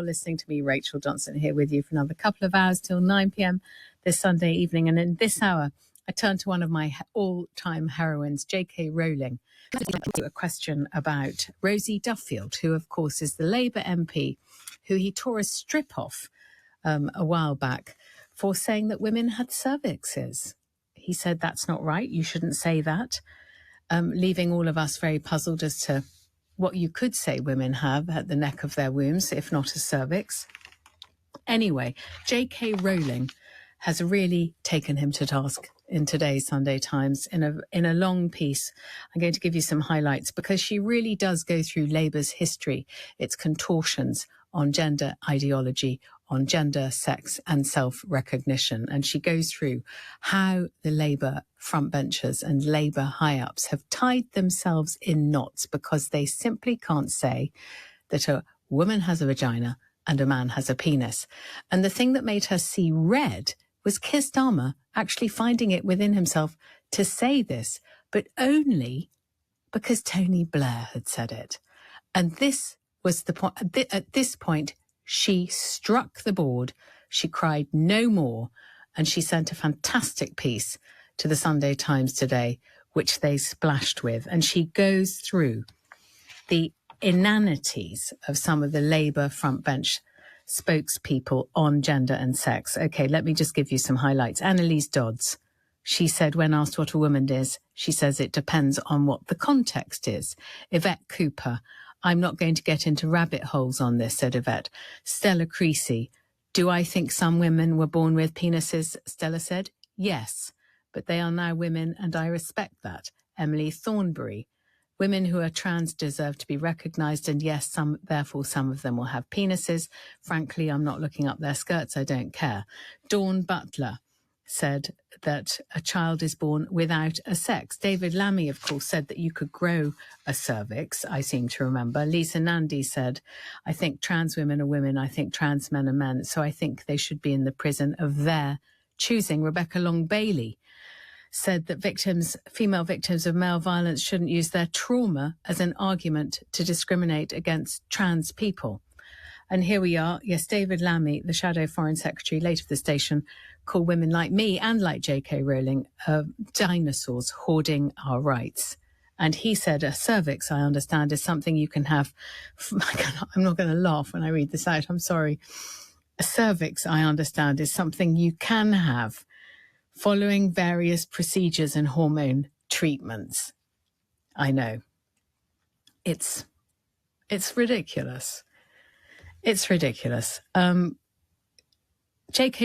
Listening to me, Rachel Johnson, here with you for another couple of hours till 9 p.m. this Sunday evening. And in this hour, I turn to one of my all-time heroines, JK Rowling. A question about Rosie Duffield, who, of course, is the Labour MP, who he tore a strip off a while back for saying that women had cervixes. He said that's not right. You shouldn't say that, leaving all of us very puzzled as to what you could say women have at the neck of their wombs, if not a cervix. Anyway, JK Rowling has really taken him to task in today's Sunday Times in a long piece. I'm going to give you some highlights because she really does go through Labour's history, its contortions on gender ideology, on gender, sex and self-recognition. And she goes through how the Labour frontbenchers and Labour high-ups have tied themselves in knots because they simply can't say that a woman has a vagina and a man has a penis. And the thing that made her see red was Keir Starmer actually finding it within himself to say this, but only because Tony Blair had said it. And this was the point. At this point, she struck the board. She cried no more. And she sent a fantastic piece to the Sunday Times today, which they splashed with. And she goes through the inanities of some of the Labour frontbench spokespeople on gender and sex. Okay, let me just give you some highlights. Annalise Dodds, she said when asked what a woman is, she says it depends on what the context is. Yvette Cooper, I'm not going to get into rabbit holes on this, said Yvette. Stella Creasy, do I think some women were born with penises? Stella said, yes, but they are now women and I respect that. Emily Thornberry, women who are trans deserve to be recognised, and yes, therefore some of them will have penises. Frankly, I'm not looking up their skirts, I don't care. Dawn Butler said that a child is born without a sex. David Lammy, of course, said that you could grow a cervix, I seem to remember. Lisa Nandy said, I think trans women are women, I think trans men are men, so I think they should be in the prison of their choosing. Rebecca Long-Bailey said that female victims of male violence shouldn't use their trauma as an argument to discriminate against trans people. And here we are. Yes, David Lammy, the Shadow Foreign Secretary, late of the station, called women like me and like JK Rowling dinosaurs hoarding our rights. And he said a cervix, I understand, is something you can have. I'm not going to laugh when I read this out. I'm sorry. A cervix, I understand, is something you can have following various procedures and hormone treatments. I know. It's ridiculous. It's ridiculous. JK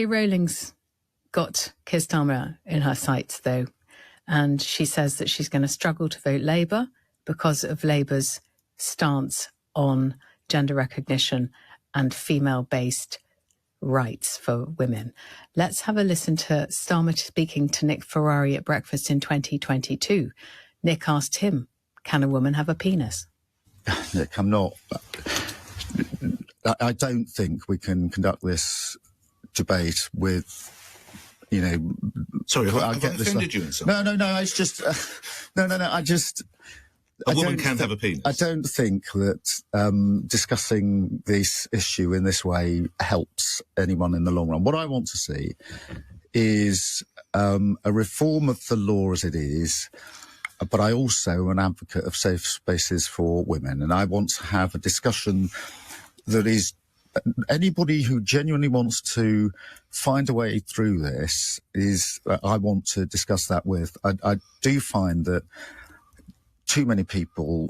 Rowling's got Keir Starmer in her sights, though, and she says that she's going to struggle to vote Labour because of Labour's stance on gender recognition and female-based rights for women. Let's have a listen to Starmer speaking to Nick Ferrari at breakfast in 2022. Nick asked him, can a woman have a penis? Nick, I don't think we can conduct this debate with, Sorry, have I offended you in something? No, it's just... A woman can have a penis. I don't think that discussing this issue in this way helps anyone in the long run. What I want to see is a reform of the law as it is, but I also am an advocate of safe spaces for women. And I want to have a discussion that is anybody who genuinely wants to find a way through this I want to discuss that with. I do find that too many people,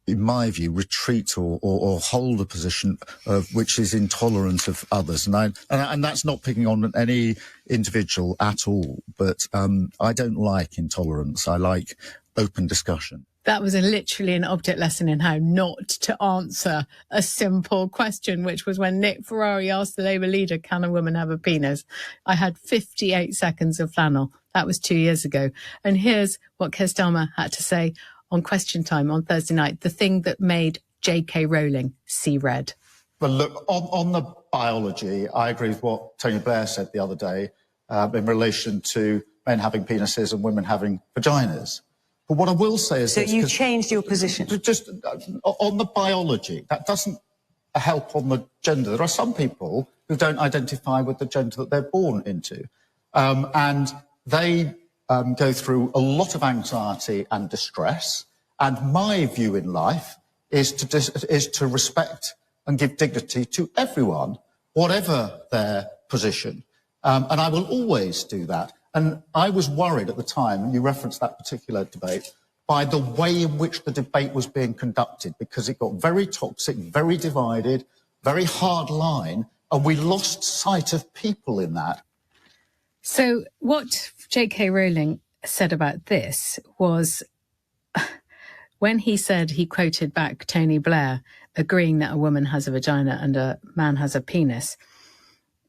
in my view, retreat or hold a position which is intolerant of others, and that's not picking on any individual at all. But I don't like intolerance. I like open discussion. That was literally an object lesson in how not to answer a simple question, which was when Nick Ferrari asked the Labour leader, can a woman have a penis? I had 58 seconds of flannel. That was 2 years ago. And here's what Keir Starmer had to say on Question Time on Thursday night, the thing that made JK Rowling see red. Well, look, on the biology, I agree with what Tony Blair said the other day in relation to men having penises and women having vaginas. But what I will say is so you changed your position? Just on the biology, that doesn't a help on the gender. There are some people who don't identify with the gender that they're born into. And they go through a lot of anxiety and distress. And my view in life is to respect and give dignity to everyone, whatever their position. And I will always do that. And I was worried at the time, and you referenced that particular debate, by the way in which the debate was being conducted, because it got very toxic, very divided, very hard line, and we lost sight of people in that. So what JK Rowling said about this was, when he said, he quoted back Tony Blair agreeing that a woman has a vagina and a man has a penis,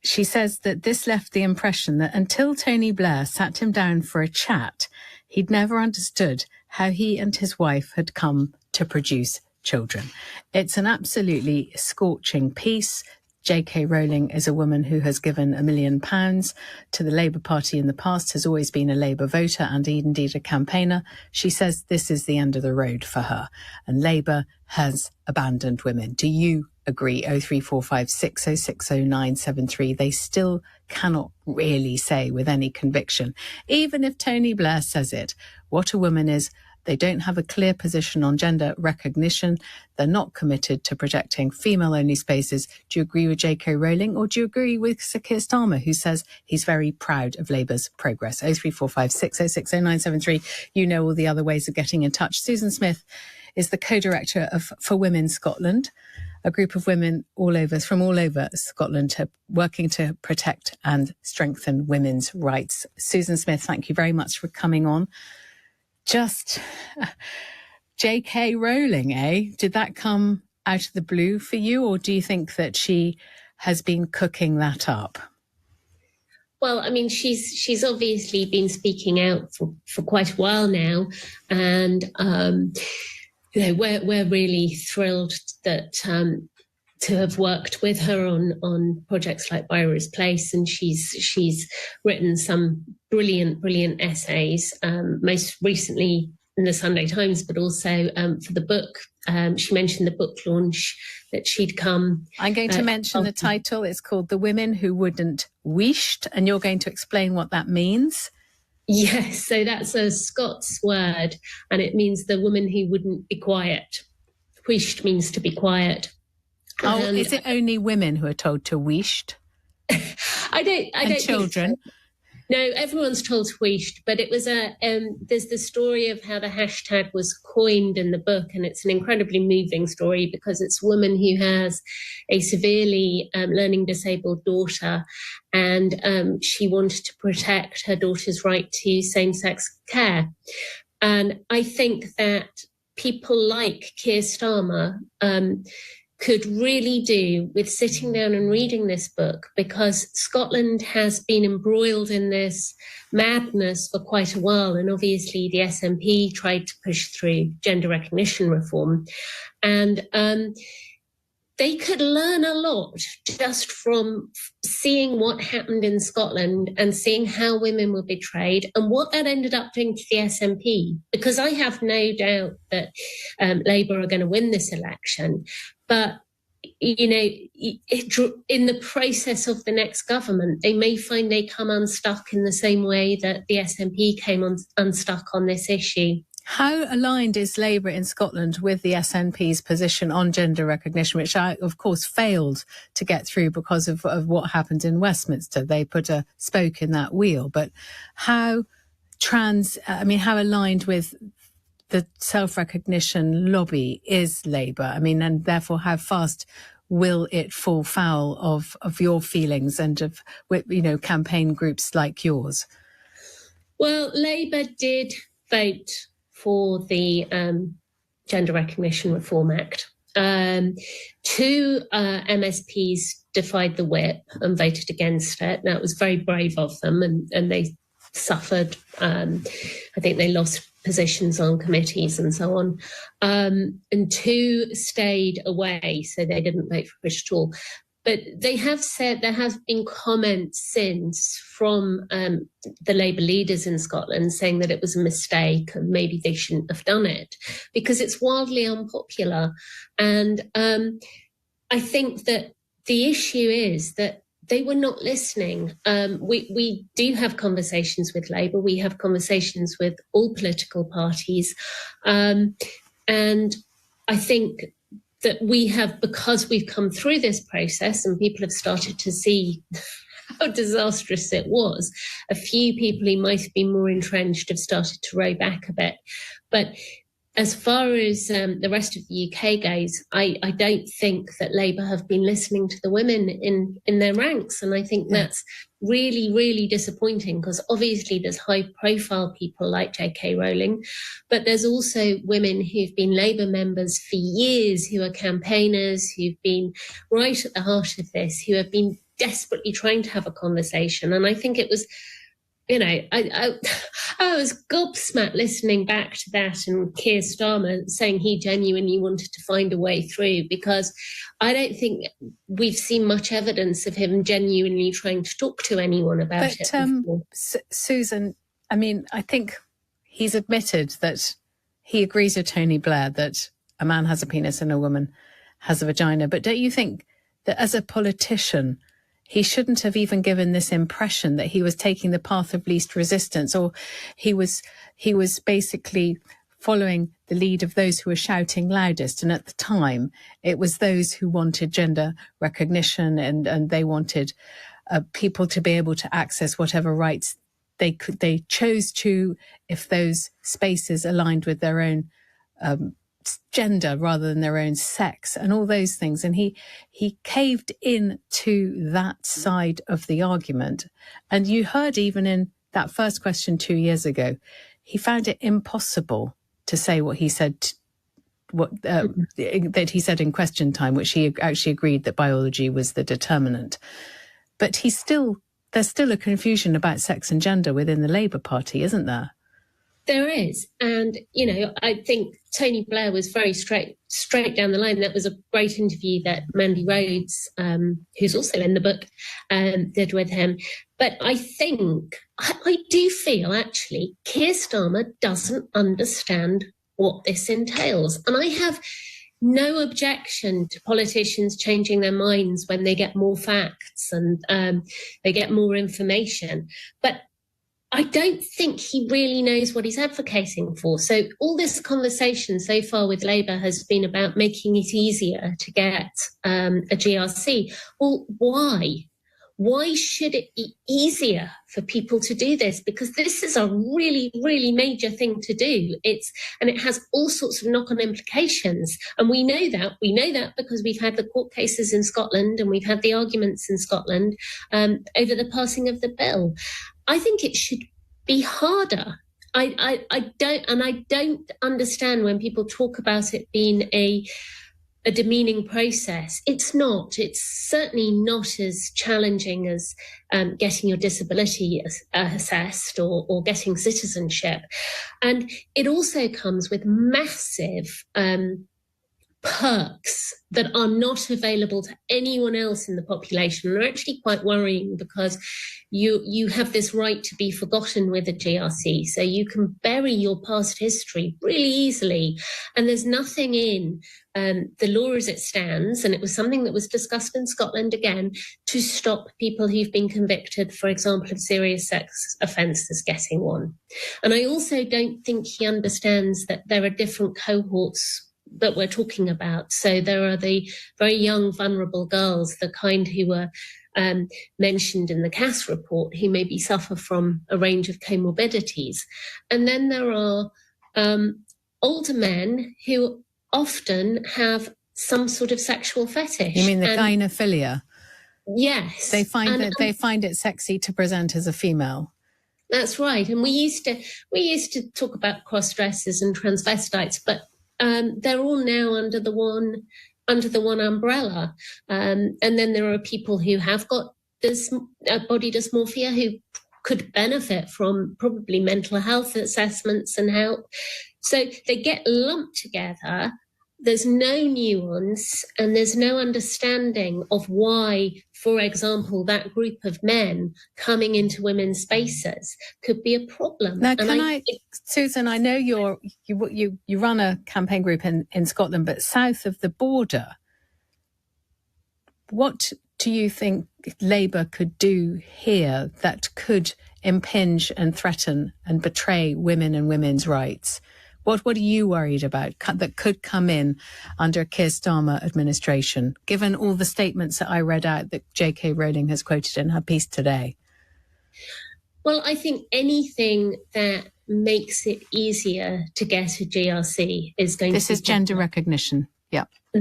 she says that this left the impression that until Tony Blair sat him down for a chat, he'd never understood how he and his wife had come to produce children. It's an absolutely scorching piece. JK Rowling is a woman who has given £1 million to the Labour Party in the past, has always been a Labour voter and indeed a campaigner. She says this is the end of the road for her, and Labour has abandoned women. Do you agree? 0345 6060 973. They still cannot really say with any conviction, even if Tony Blair says it, what a woman is. They don't have a clear position on gender recognition. They're not committed to protecting female-only spaces. Do you agree with JK Rowling, or do you agree with Sir Keir Starmer, who says he's very proud of Labour's progress? 0345 6060 973. You know all the other ways of getting in touch. Susan Smith is the co-director of For Women Scotland, a group of women from all over Scotland working to protect and strengthen women's rights. Susan Smith, thank you very much for coming on. Just JK Rowling, eh? Did that come out of the blue for you, or do you think that she has been cooking that up? Well, I mean, she's obviously been speaking out for quite a while now, and we're really thrilled that to have worked with her on projects like Byra's Place, and she's written some brilliant essays, most recently in the Sunday Times, but also for the book. She mentioned the book launch that she'd come. I'm going to mention the title. It's called The Women Who Wouldn't Wished, and you're going to explain what that means. Yes, so that's a Scots word, and it means the woman who wouldn't be quiet. Wished means to be quiet. Oh, is it only women who are told to wished? I don't children. Think so. No, everyone's told to wished, but it was there's the story of how the hashtag was coined in the book, and it's an incredibly moving story because it's a woman who has a severely learning disabled daughter, and she wanted to protect her daughter's right to same-sex care. And I think that people like Keir Starmer could really do with sitting down and reading this book, because Scotland has been embroiled in this madness for quite a while. And obviously the SNP tried to push through gender recognition reform. And they could learn a lot just from seeing what happened in Scotland and seeing how women were betrayed and what that ended up doing to the SNP. Because I have no doubt that Labour are going to win this election. But, you know, in the process of the next government, they may find they come unstuck in the same way that the SNP came unstuck on this issue. How aligned is Labour in Scotland with the SNP's position on gender recognition, which of course failed to get through because of what happened in Westminster? They put a spoke in that wheel. But how aligned with the self-recognition lobby is Labour? I mean, and therefore how fast will it fall foul of your feelings and of, you know, campaign groups like yours? Well, Labour did vote for the Gender Recognition Reform Act. Two MSPs defied the whip and voted against it. Now, it was very brave of them, and they suffered. I think they lost positions on committees and so on. And two stayed away, so they didn't vote for Bush at all. But they have said there have been comments since from the Labour leaders in Scotland saying that it was a mistake and maybe they shouldn't have done it because it's wildly unpopular. And I think that the issue is that they were not listening. We do have conversations with Labour. We have conversations with all political parties. And I think that we have, because we've come through this process and people have started to see how disastrous it was, a few people who might have been more entrenched have started to row back a bit. But as far as the rest of the UK goes, I don't think that Labour have been listening to the women in their ranks. And I think that's really, really disappointing, because obviously there's high-profile people like JK Rowling, but there's also women who've been Labour members for years, who are campaigners, who've been right at the heart of this, who have been desperately trying to have a conversation. And I think it was... I was gobsmacked listening back to that, and Keir Starmer saying he genuinely wanted to find a way through, because I don't think we've seen much evidence of him genuinely trying to talk to anyone about it before. Susan, I mean, I think he's admitted that he agrees with Tony Blair that a man has a penis and a woman has a vagina. But don't you think that as a politician, he shouldn't have even given this impression that he was taking the path of least resistance, or he was basically following the lead of those who were shouting loudest? And at the time, it was those who wanted gender recognition, and they wanted people to be able to access whatever rights they chose to, if those spaces aligned with their own gender rather than their own sex, and all those things. And he caved in to that side of the argument. And you heard even in that first question 2 years ago, he found it impossible to say what he said, that he said in question time, which he actually agreed that biology was the determinant. But there's still a confusion about sex and gender within the Labour Party, isn't there? There is. And, I think Tony Blair was very straight down the line. That was a great interview that Mandy Rhodes, who's also in the book, did with him. But I think, I do feel actually, Keir Starmer doesn't understand what this entails. And I have no objection to politicians changing their minds when they get more facts and they get more information. But I don't think he really knows what he's advocating for. So all this conversation so far with Labour has been about making it easier to get a GRC. Well, why? Why should it be easier for people to do this? Because this is a really, really major thing to do. And it has all sorts of knock-on implications. And we know that. We know that because we've had the court cases in Scotland and we've had the arguments in Scotland over the passing of the bill. I think it should be harder. I don't understand when people talk about it being a demeaning process. It's not. It's certainly not as challenging as getting your disability assessed or getting citizenship. And it also comes with massive perks that are not available to anyone else in the population. And they're actually quite worrying, because you have this right to be forgotten with a GRC. So you can bury your past history really easily. And there's nothing in the law as it stands, and it was something that was discussed in Scotland again, to stop people who've been convicted, for example, of serious sex offences getting one. And I also don't think he understands that there are different cohorts that we're talking about. So there are the very young, vulnerable girls, the kind who were mentioned in the Cass report, who maybe suffer from a range of comorbidities. And then there are older men who often have some sort of sexual fetish. You mean the gynophilia? Yes. They find it sexy to present as a female. That's right. And we used to talk about cross-dressers and transvestites, but they're all now under the one umbrella. And then there are people who have got this body dysmorphia who could benefit from probably mental health assessments and help. So they get lumped together. There's no nuance and there's no understanding of why, for example, that group of men coming into women's spaces could be a problem. Now, Susan, I know you run a campaign group in Scotland, but south of the border, What do you think Labour could do here that could impinge and threaten and betray women and women's rights? What are you worried about that could come in under Keir Starmer administration, given all the statements that I read out that JK Rowling has quoted in her piece today? Well, I think anything that makes it easier to get a GRC is going to be... This is gender recognition,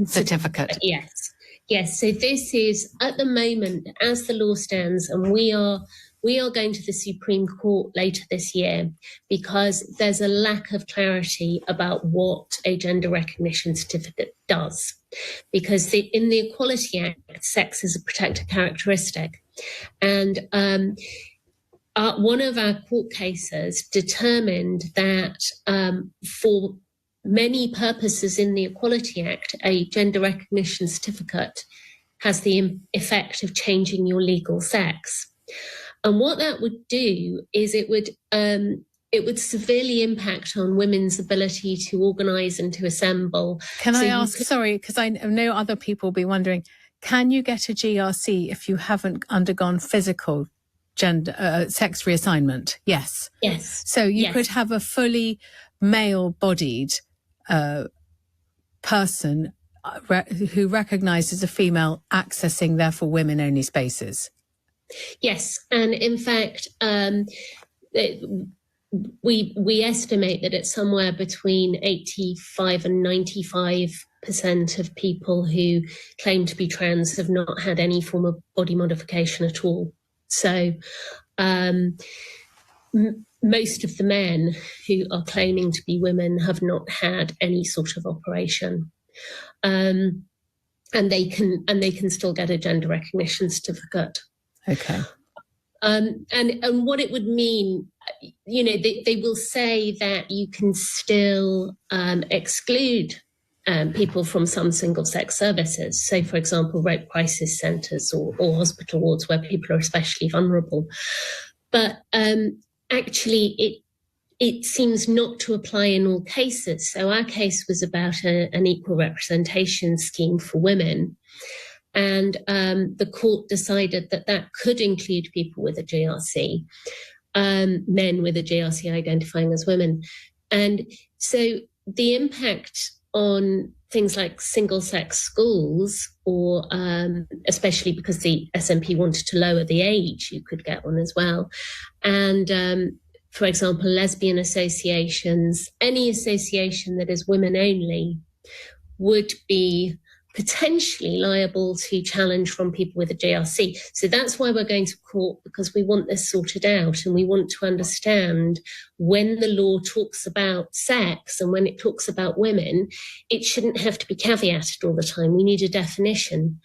certificate. Yes. So this is, at the moment, as the law stands, and we are going to the Supreme Court later this year because there's a lack of clarity about what a gender recognition certificate does. Because in the Equality Act, sex is a protected characteristic. And one of our court cases determined that for many purposes in the Equality Act, a gender recognition certificate has the effect of changing your legal sex. And what that would do is it would severely impact on women's ability to organise and to assemble. Can I ask, sorry, because I know other people will be wondering, can you get a GRC if you haven't undergone physical gender sex reassignment? Yes. So you could have a fully male-bodied person who recognises a female accessing, therefore, women-only spaces. Yes, and in fact, we estimate that it's somewhere between 85 and 95% of people who claim to be trans have not had any form of body modification at all. So most of the men who are claiming to be women have not had any sort of operation. And they can still get a gender recognition certificate. Okay. And what it would mean, they will say that you can still exclude people from some single-sex services. So, for example, rape crisis centres or hospital wards where people are especially vulnerable. But actually, it seems not to apply in all cases. So our case was about an equal representation scheme for women. And the court decided that could include people with a GRC, men with a GRC identifying as women. And so the impact on things like single-sex schools, or especially because the SNP wanted to lower the age, you could get one as well. And for example, lesbian associations, any association that is women only would be potentially liable to challenge from people with a GRC. So that's why we're going to court, because we want this sorted out, and we want to understand when the law talks about sex and when it talks about women, it shouldn't have to be caveated all the time. We need a definition.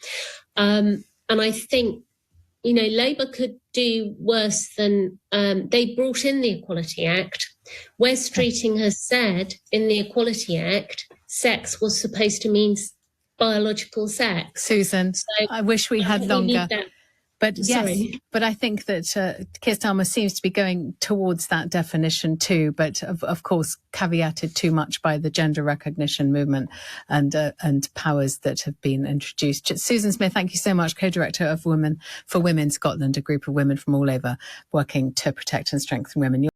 And I think, Labour could do worse than they brought in the Equality Act. Wes Streeting has said in the Equality Act, sex was supposed to mean biological sex. Susan, so I wish we had longer. But Sorry. Yes, but I think that Keir Starmer seems to be going towards that definition too, but of course caveated too much by the gender recognition movement and powers that have been introduced. Susan Smith, thank you so much, co-director of Women for Women Scotland, a group of women from all over working to protect and strengthen women.